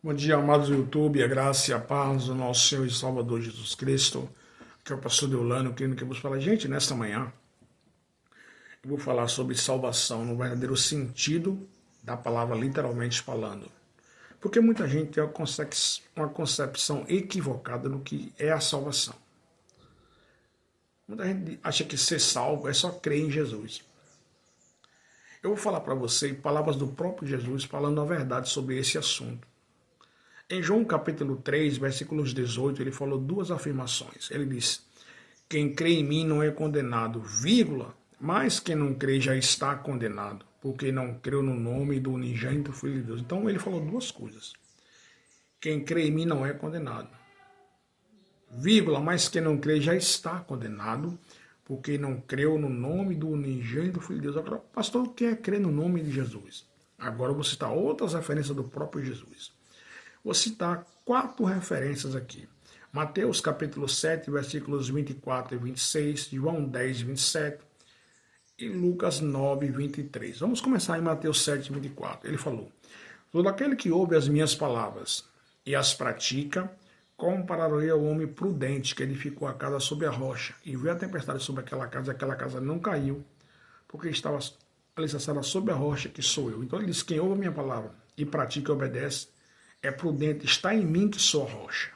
Bom dia, amados do YouTube, a graça e a paz do nosso Senhor e Salvador Jesus Cristo, que é o pastor Deolano, que vos fala. Gente, nesta manhã, eu vou falar sobre salvação no verdadeiro sentido da palavra, literalmente falando. Porque muita gente tem uma concepção equivocada do que é a salvação. Muita gente acha que ser salvo é só crer em Jesus. Eu vou falar para você palavras do próprio Jesus falando a verdade sobre esse assunto. Em João capítulo 3, versículos 18, ele falou duas afirmações. Ele disse: quem crê em mim não é condenado, vírgula, mas quem não crê já está condenado, porque não creu no nome do unigênito Filho de Deus. Então ele falou duas coisas. Quem crê em mim não é condenado, vírgula, mas quem não crê já está condenado, porque não creu no nome do unigênito Filho de Deus. Agora, pastor, o que é crer no nome de Jesus? Agora eu vou citar outras referências do próprio Jesus. Vou citar 4 referências aqui. Mateus capítulo 7, versículos 24 e 26, João 10, 27 e Lucas 9, 23. Vamos começar em Mateus 7, 24. Ele falou: todo aquele que ouve as minhas palavras e as pratica, compararei ao homem prudente que edificou a casa sobre a rocha, e veio a tempestade sobre aquela casa não caiu, porque estava alicerçada sobre a rocha, que sou eu. Então ele diz: quem ouve a minha palavra e pratica e obedece, é prudente, está em mim que sou a rocha.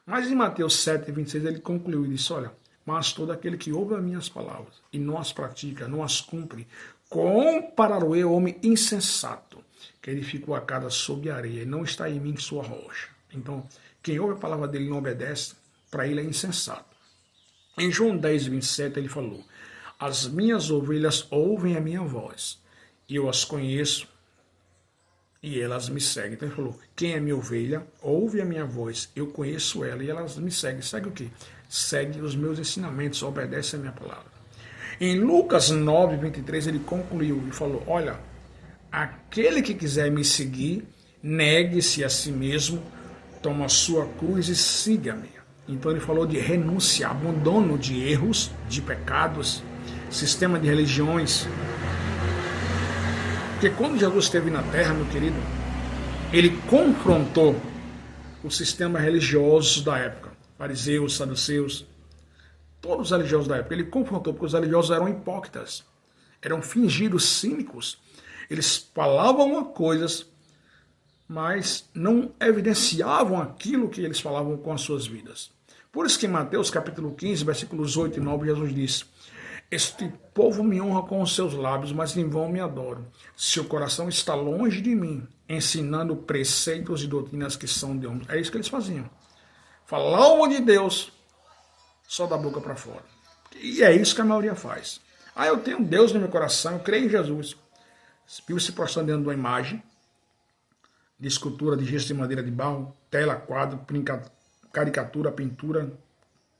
Mas em Mateus 7, 26, ele concluiu e disse: olha, mas todo aquele que ouve as minhas palavras e não as pratica, não as cumpre, compararei ao homem insensato, que edificou a casa sobre a areia, e não está em mim que sou a rocha. Então, quem ouve a palavra dele e não obedece, para ele é insensato. Em João 10, 27, ele falou: as minhas ovelhas ouvem a minha voz, e eu as conheço, e elas me seguem. Então ele falou: quem é minha ovelha, ouve a minha voz, eu conheço ela e elas me seguem. Segue o quê? Segue os meus ensinamentos, obedece a minha palavra. Em Lucas 9, 23, ele concluiu e falou: olha, aquele que quiser me seguir, negue-se a si mesmo, toma a sua cruz e siga-me. Então ele falou de renúncia, abandono de erros, de pecados, sistema de religiões. Porque quando Jesus esteve na terra, meu querido, ele confrontou os sistemas religiosos da época, fariseus, saduceus, todos os religiosos da época. Ele confrontou porque os religiosos eram hipócritas, eram fingidos, cínicos. Eles falavam uma coisas, mas não evidenciavam aquilo que eles falavam com as suas vidas. Por isso que em Mateus capítulo 15, versículos 8 e 9, Jesus disse: este povo me honra com os seus lábios, mas em vão me adoram. Seu coração está longe de mim, ensinando preceitos e doutrinas que são de homens. É isso que eles faziam. Falavam de Deus só da boca para fora. E é isso que a maioria faz. Eu tenho Deus no meu coração, eu creio em Jesus. Viu se prostrando dentro de uma imagem de escultura, de gesso de madeira de barro, tela, quadro, caricatura, pintura,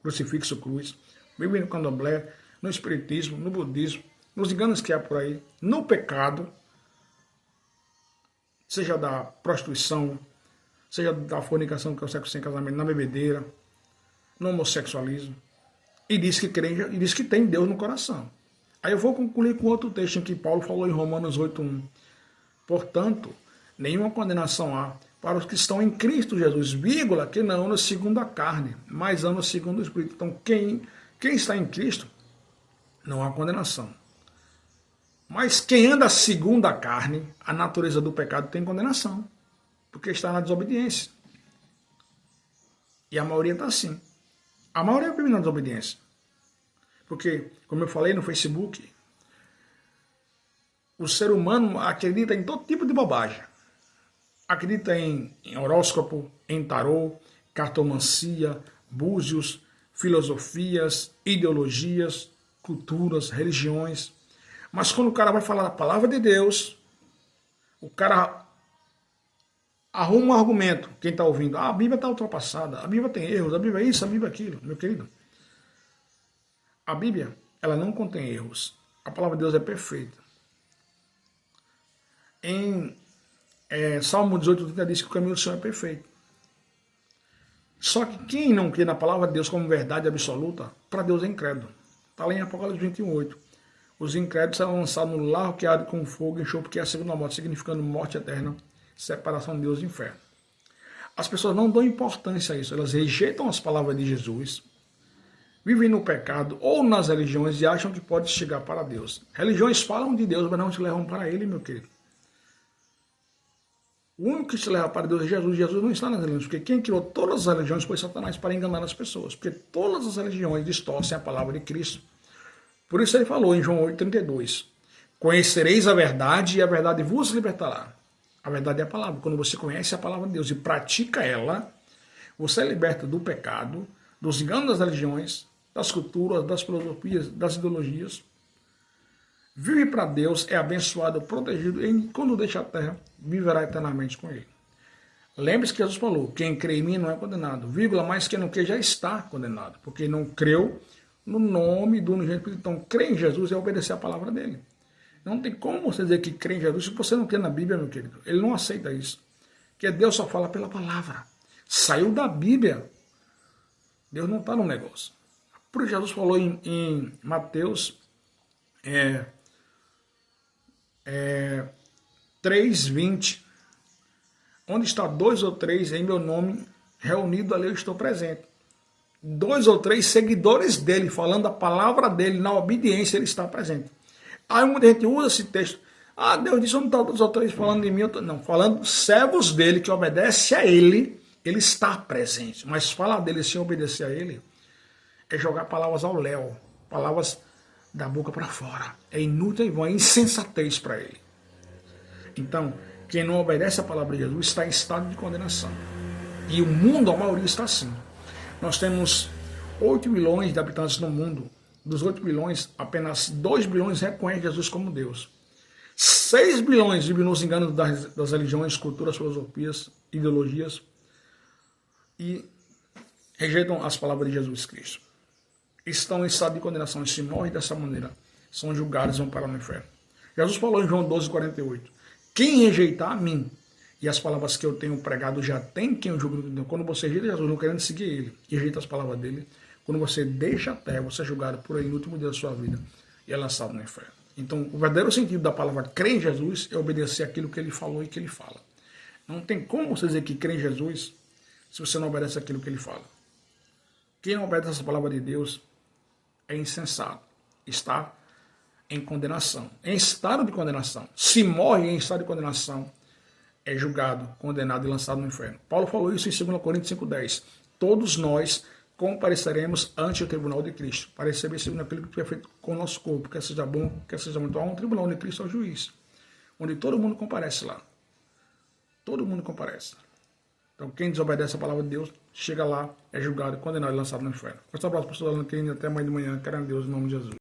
crucifixo, cruz. Vive no candomblé, no espiritismo, no budismo, nos enganos que há por aí, no pecado, seja da prostituição, seja da fornicação, que é o sexo sem casamento, na bebedeira, no homossexualismo, e diz que tem Deus no coração. Aí eu vou concluir com outro texto em que Paulo falou em Romanos 8:1. Portanto, nenhuma condenação há para os que estão em Cristo Jesus, vírgula, que não andam segundo a carne, mas andam segundo o Espírito. Então, quem está em Cristo, não há condenação. Mas quem anda segundo a carne, a natureza do pecado, tem condenação, porque está na desobediência. E a maioria está assim. A maioria vive na desobediência. Porque, como eu falei no Facebook, o ser humano acredita em todo tipo de bobagem. Acredita em horóscopo, em tarô, cartomancia, búzios, filosofias, ideologias, culturas, religiões. Mas quando o cara vai falar da palavra de Deus, o cara arruma um argumento. Quem está ouvindo: a Bíblia está ultrapassada, a Bíblia tem erros, a Bíblia é isso, a Bíblia é aquilo. Meu querido, a Bíblia, ela não contém erros. A palavra de Deus é perfeita. Em Salmo 18:30 diz que o caminho do Senhor é perfeito. Só que quem não crê na palavra de Deus como verdade absoluta, para Deus é incrédulo. Está lá em Apocalipse 21:8. Os incrédulos serão lançados no lago que arde com fogo e enxofre, que é a segunda morte, significando morte eterna, separação de Deus e inferno. As pessoas não dão importância a isso, elas rejeitam as palavras de Jesus, vivem no pecado ou nas religiões e acham que pode chegar para Deus. Religiões falam de Deus, mas não te levam para Ele, meu querido. O único que te leva para Deus é Jesus. Jesus não está nas religiões, porque quem criou todas as religiões foi Satanás para enganar as pessoas, porque todas as religiões distorcem a palavra de Cristo. Por isso ele falou em João 8,32, conhecereis a verdade e a verdade vos libertará. A verdade é a palavra. Quando você conhece a palavra de Deus e pratica ela, você é liberta do pecado, dos enganos das religiões, das culturas, das filosofias, das ideologias. Vive para Deus, é abençoado, protegido, e quando deixa a terra, viverá eternamente com Ele. Lembre-se que Jesus falou, quem crê em mim não é condenado, vírgula, mas quem não crê já está condenado, porque não creu no nome do unigênito Espírito. Então, crer em Jesus é obedecer a palavra dele. Não tem como você dizer que crê em Jesus se você não crê na Bíblia, meu querido. Ele não aceita isso. Porque Deus só fala pela palavra. Saiu da Bíblia. Deus não está no negócio. Por isso Jesus falou em Mateus 3:20, onde está 2 ou 3 em meu nome, reunido ali eu estou presente. 2 ou 3 seguidores dele, falando a palavra dele, na obediência, ele está presente. Aí muita gente usa esse texto, Deus disse, onde está 2 ou 3 falando de mim? Não, falando servos dele, que obedece a ele está presente. Mas falar dele sem obedecer a ele, é jogar palavras ao léu, palavras da boca para fora. É inútil e vão, é insensatez para ele. Então, quem não obedece a palavra de Jesus está em estado de condenação. E o mundo, a maioria, está assim. Nós temos 8 bilhões de habitantes no mundo. Dos 8 bilhões, apenas 2 bilhões reconhecem Jesus como Deus. 6 bilhões vivem nos enganos das religiões, culturas, filosofias, ideologias e rejeitam as palavras de Jesus Cristo. Estão em estado de condenação e se morrem dessa maneira, são julgados e vão parar no inferno. Jesus falou em João 12,48, quem rejeitar a mim e as palavras que eu tenho pregado já tem quem o julgue. Quando você rejeita Jesus, não querendo seguir ele, e rejeita as palavras dele, quando você deixa a terra, você é julgado por ele no último dia da sua vida e é lançado no inferno. Então, o verdadeiro sentido da palavra crer em Jesus é obedecer aquilo que ele falou e que ele fala. Não tem como você dizer que crê em Jesus se você não obedece aquilo que ele fala. Quem não obedece essa palavra de Deus é insensato, está em condenação, em estado de condenação. Se morre em estado de condenação, é julgado, condenado e lançado no inferno. Paulo falou isso em 2 Coríntios 5,10. Todos nós compareceremos ante o tribunal de Cristo, para receber segundo aquilo que foi feito com o nosso corpo, quer seja bom, quer seja muito. Há um tribunal de Cristo, é o juiz, onde todo mundo comparece lá. Todo mundo comparece. Então, quem desobedece a palavra de Deus, chega lá, é julgado, condenado e lançado no inferno. Forte abraço, pastor Alan, até amanhã de manhã. Quero a Deus, em nome de Jesus.